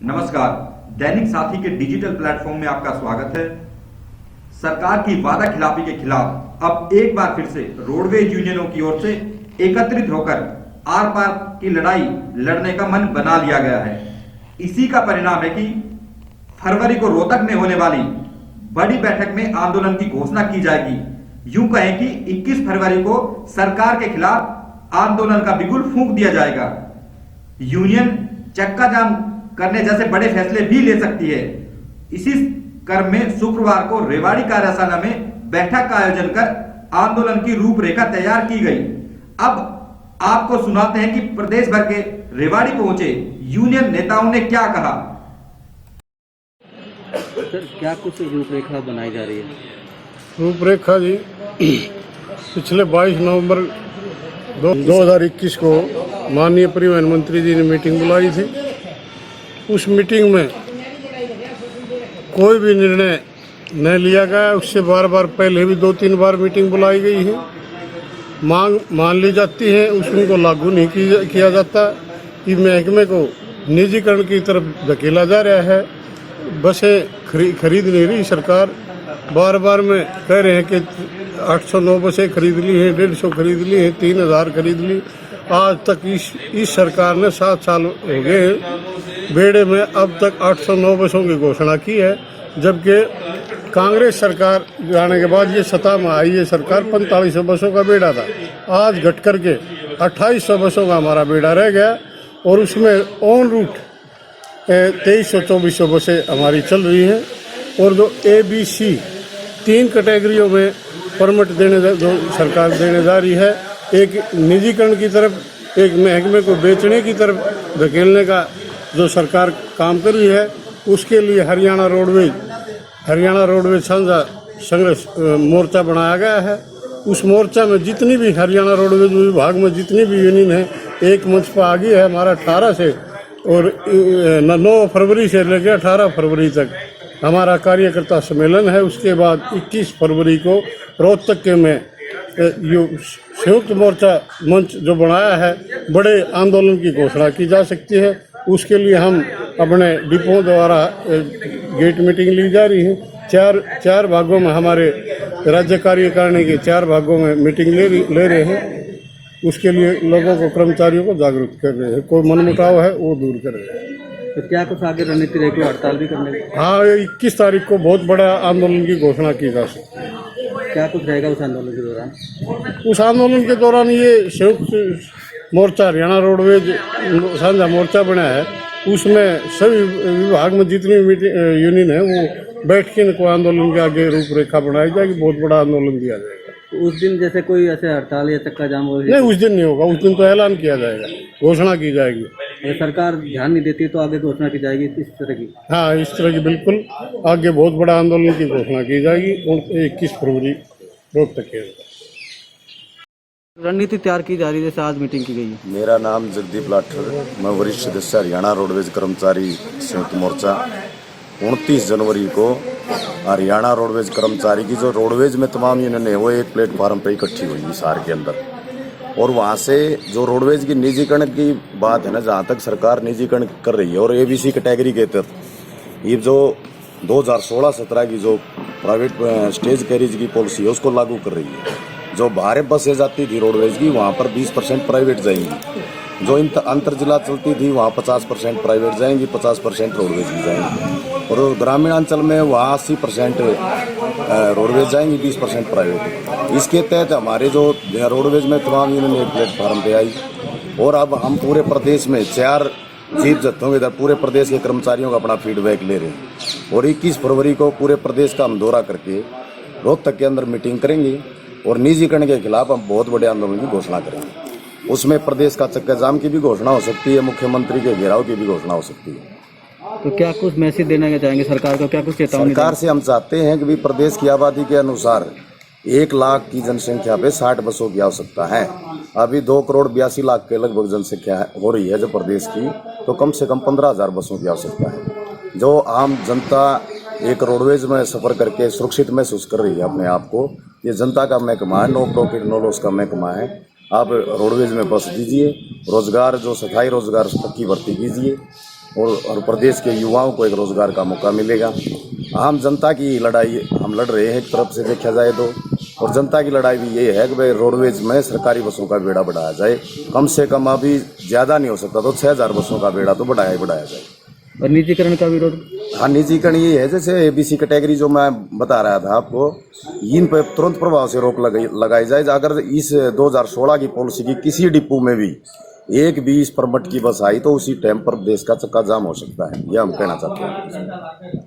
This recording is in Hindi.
नमस्कार, दैनिक साथी के डिजिटल प्लेटफॉर्म में आपका स्वागत है। सरकार की वादा खिलाफी के खिलाफ अब एक बार फिर से रोडवेज यूनियनों की ओर से एकत्रित होकर आर पार की लड़ाई लड़ने का मन बना लिया गया है। इसी का परिणाम है कि फरवरी को रोहतक में होने वाली बड़ी बैठक में आंदोलन की घोषणा की जाएगी। यूं कहें कि 21 फरवरी को सरकार के खिलाफ आंदोलन का बिगुल फूंक दिया जाएगा। यूनियन चक्का जाम करने जैसे बड़े फैसले भी ले सकती है। इसी क्रम में शुक्रवार को रेवाड़ी कार्यशाला में बैठक का आयोजन कर आंदोलन की रूपरेखा तैयार की गई। अब आपको सुनाते हैं कि प्रदेश भर के रेवाड़ी पहुंचे यूनियन नेताओं ने क्या कहा। सर, क्या कुछ रूपरेखा बनाई जा रही है? रूपरेखा जी, पिछले 22 नवंबर 2021 को माननीय परिवहन मंत्री जी ने मीटिंग बुलाई थी। उस मीटिंग में कोई भी निर्णय न लिया गया। उससे बार बार पहले भी 2-3 बार मीटिंग बुलाई गई है। मांग मान ली जाती है, उसको लागू नहीं किया जाता। कि महकमे को निजीकरण की तरफ धकेला जा रहा है। बसें खरीद नहीं रही सरकार। बार बार में कह रहे हैं कि 809 बसें खरीद ली हैं, 150 खरीद ली हैं, 3000 खरीद ली। आज तक इस सरकार ने 7 साल हो गए बेड़े में अब तक 809 बसों की घोषणा की है, जबकि कांग्रेस सरकार जाने के बाद ये सत्ता में आई। ये सरकार 4500 बसों का बेड़ा था, आज घट करके 2800 बसों का हमारा बेड़ा रह गया। और उसमें ऑन रूट 2300-2400 बसें हमारी चल रही हैं। और जो ABC 3 कैटेगरियों में परमिट जो सरकार देने जा रही है, एक निजीकरण की तरफ, एक महकमे को बेचने की तरफ धकेलने का जो सरकार काम कर रही है, उसके लिए हरियाणा रोडवेज साझा संघर्ष मोर्चा बनाया गया है। उस मोर्चा में जितनी भी हरियाणा रोडवेज विभाग में जितनी भी यूनियन है, एक मंच पर आ गई है। हमारा 18 से और 9 फरवरी से लेकर 18 फरवरी तक हमारा कार्यकर्ता सम्मेलन है। उसके बाद 21 फरवरी को रोहतक के में संयुक्त मोर्चा मंच जो बनाया है, बड़े आंदोलन की घोषणा की जा सकती है। उसके लिए हम अपने डिपो द्वारा गेट मीटिंग ली जा रही है। चार भागों में हमारे राज्य कार्यकारिणी के 4 भागों में मीटिंग ले रहे हैं। उसके लिए लोगों को, कर्मचारियों को जागरूक कर रहे हैं। कोई मनमुटाव है वो दूर कर रहे हैं। तो क्या कुछ आगे रणनीति रहेगी? हड़ताल भी करने? हाँ, 21 तारीख को बहुत बड़ा आंदोलन की घोषणा की जा सकती है। क्या कुछ रहेगा उस आंदोलन के दौरान? उस आंदोलन के दौरान ये संयुक्त मोर्चा हरियाणा रोडवेज साझा मोर्चा बना है। उसमें सभी विभाग में जितनी यूनियन है वो बैठ के इनको आंदोलन के आगे रूपरेखा बनाई जाएगी। बहुत बड़ा आंदोलन किया जाएगा। तो उस दिन जैसे कोई ऐसे हड़ताल या चक्का जाम हो? नहीं, उस दिन नहीं होगा। उस दिन तो ऐलान किया जाएगा, घोषणा की जाएगी। अगर सरकार ध्यान नहीं देती तो आगे घोषणा की जाएगी इस तरह की? हाँ, इस तरह की बिल्कुल आगे बहुत बड़ा आंदोलन की घोषणा की जाएगी। 21 फरवरी रोहतक के रणनीति तैयार की जा रही है, जैसे आज मीटिंग की गई है। मेरा नाम जगदीप लाठर, मैं वरिष्ठ सदस्य हरियाणा रोडवेज कर्मचारी संयुक्त मोर्चा। 29 जनवरी को हरियाणा रोडवेज कर्मचारी की जो रोडवेज में तमाम यूनियन है वो एक प्लेटफार्म पर इकट्ठी हुई शहर के अंदर। और वहाँ से जो रोडवेज की निजीकरण की बात है ना, जहाँ तक सरकार निजीकरण कर रही है और ABC कैटेगरी के तहत ये जो 2016-17 की जो प्राइवेट स्टेज कैरिज की पॉलिसी है उसको लागू कर रही है। जो बाहर बसें जाती थी रोडवेज की, वहाँ पर 20% प्राइवेट जाएंगी। जो अंतर जिला चलती थी वहाँ 50% प्राइवेट जाएंगी, 50% रोडवेज की जाएंगी। और ग्रामीण अंचल में वहाँ 80% रोडवेज जाएंगी, 20% प्राइवेट। इसके तहत हमारे जो रोडवेज में तमाम यूनियन एक प्लेटफार्म पे आई। और अब हम पूरे प्रदेश में 4 जीप जत्थों के इधर पूरे प्रदेश के कर्मचारियों का अपना फीडबैक ले रहे हैं। और 21 फरवरी को पूरे प्रदेश का हम दौरा करके रोहतक के अंदर मीटिंग करेंगे और निजीकरण के खिलाफ हम बहुत बड़े आंदोलन की घोषणा करेंगे। उसमें प्रदेश का चक्का जाम की भी घोषणा हो सकती है, मुख्यमंत्री के घेराव की भी घोषणा हो सकती है। तो क्या कुछ मैसेज देना चाहेंगे सरकार को? क्या कुछ चेतावनी? सरकार से हम चाहते हैं कि भी प्रदेश की आबादी के अनुसार 1 लाख की जनसंख्या पे 60 बसों की आवश्यकता है। अभी 2,82,00,000 के लगभग जनसंख्या हो रही है जो प्रदेश की, तो कम से कम 15,000 बसों की आवश्यकता है। जो आम जनता एक रोडवेज में सफ़र करके सुरक्षित महसूस कर रही है अपने आप को, ये जनता का महकमा है, नो प्रॉफिट नो लॉस का महकमा है। आप रोडवेज में बस दीजिए, रोजगार जो स्थायी रोजगार की भर्ती कीजिए और प्रदेश के युवाओं को एक रोजगार का मौका मिलेगा। आम जनता की लड़ाई हम लड़ रहे हैं एक तरफ से देखा जाए तो, और जनता की लड़ाई भी ये है कि भाई रोडवेज में सरकारी बसों का बेड़ा बढ़ाया जाए। कम से कम अभी ज़्यादा नहीं हो सकता तो 6,000 बसों का बेड़ा तो बढ़ाया ही बढ़ाया जाए। और निजीकरण का विरोध? हाँ, निजीकरण ये है जैसे एबीसी कैटेगरी जो मैं बता रहा था आपको, इन पर तुरंत प्रभाव से रोक लगाई जाए। अगर इस 2016 की पॉलिसी की किसी डिपो में भी एक भी इस परमिट की बस आई तो उसी टाइम पर देश का चक्का जाम हो सकता है, यह हम कहना चाहते हैं।